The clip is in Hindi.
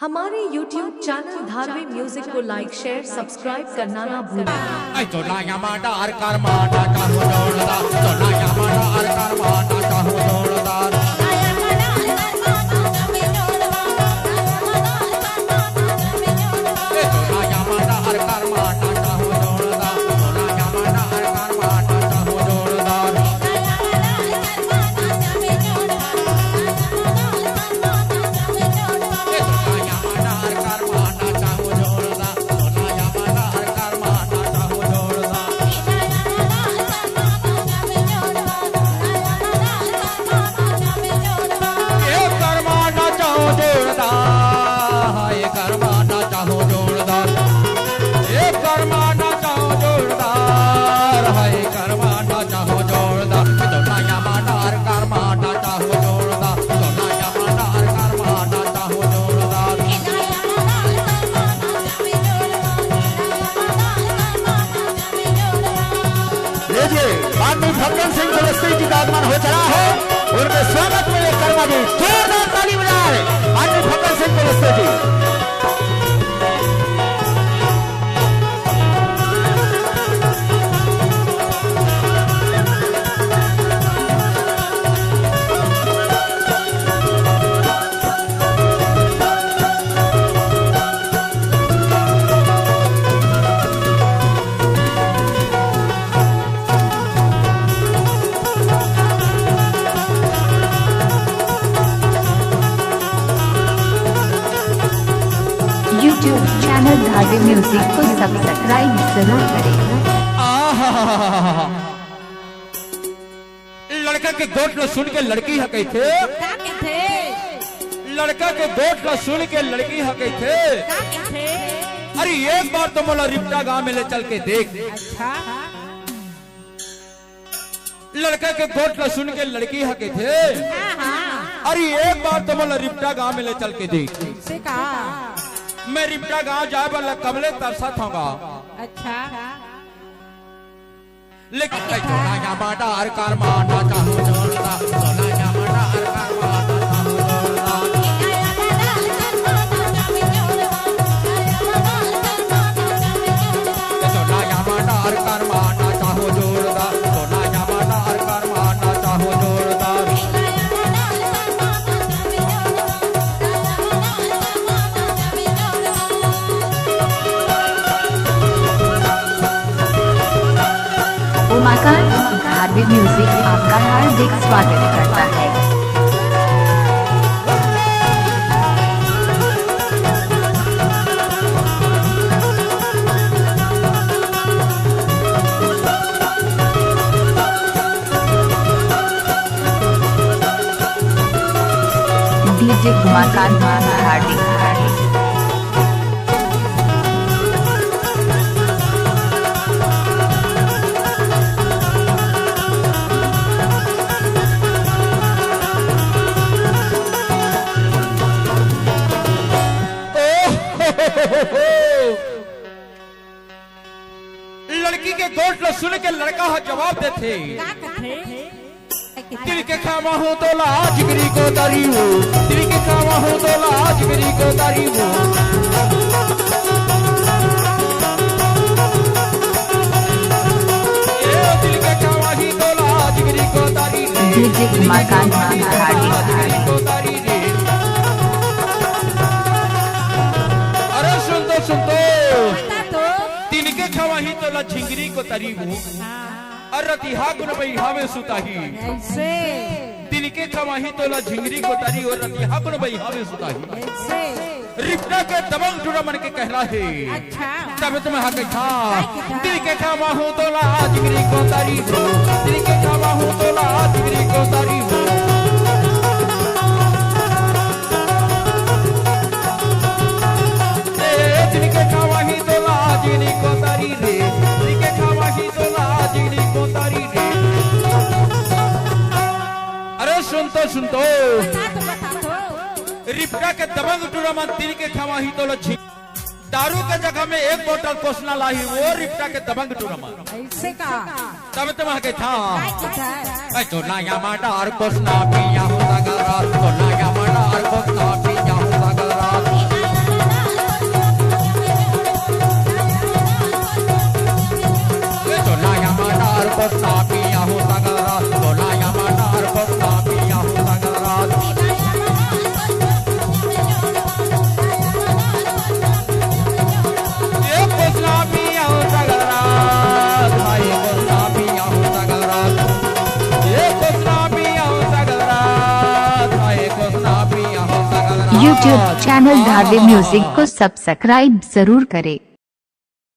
हमारे YouTube चैनल धारवी म्यूजिक को लाइक शेयर सब्सक्राइब करना ना भूलें। आई तो लाया माटा हर कर माटा चाहूँ जोड़दा, तो लाया माटा हर कर माटा चाहूँ जोड़दा। भगवान सिंह कुलस्ते जी का आगमन हो चला है। उनके स्वागत में एक कर्मा भी जोरदार ताली बजाए। माननीय भगवान सिंह कुलस्ते जी। YouTube चैनल धारवी म्यूजिक को सब्सक्राइब जरूर करें। लड़का के गोट न सुन के लड़की हकई थे। लड़का के गोट न सुन के लड़की हकई थे। अरे एक बार तो मोला रिप्टा गांव में ले चल के देख। लड़का के गोट न सुन के लड़की हकई थे। अरे एक बार तो मोला रिप्टा गांव में ले चल के देख। मैं रिप्टा गांव जाए वाला कमले तरसत होगा। अच्छा लेकिन सोना या माटा हर कार माटा चाहूँ जोड़दा, सोना या माटा हर कार माटा चाहूँ जोड़दा। सोना या माटा हर कार माटा चाहूँ जोड़दा, सोना या माटा हर कार माटा चाहूँ जोड़दा। उमाकांत धारवी म्यूजिक आपका हार्दिक स्वागत करता है। डीजे उमाकांत हार्दिक लड़की के गोट न सुन के लड़का जवाब देते। दिल के खावा हो तो लाज गिरी को तारी हो, दिल के खावा हो तो लाज गिरी को तारी हो। दिल के खावा ही तो लाज गिरी को तारी रे। डीजे उमाकांत हार्दिक को तारी रे। अरे सुन तो तिनके खावा ही तो ला झिंगरी को तारी हो। अरतिहा गुन बैहा में सुताही ऐसे तिनके खवाही तो ला झिंगरी को तारी और रतिहा गुन बैहा में सुताही। ऐसे रिप्टा के दबंग जुड़ा मन के कहला है। अच्छा तब तुम हक था दिल के खावा हो तो ला झिंगरी को तारी हो, दिल के खावा हो तो ला झिंगरी को तारी हो। दिल के खावा ही तो ला झिंगरी को तारी रे, दिल के खावा ही तो ला झिंगरी को तारी रे। अरे सुन तो रिप्टा के दबंग टूरा मन तीन के खावा ही तो लच्छी। दारू के जगह में एक बोतल कोसना लाई वो रिप्टा के दबंग टूरा मन। ऐसे का तब तुम के था काय तो नया माटा और कोसना पिया हो सगरा, तो नया माटा और कोसना पिया हो सगरा। यूट्यूब चैनल धारवी म्यूजिक को सब्सक्राइब जरूर करें।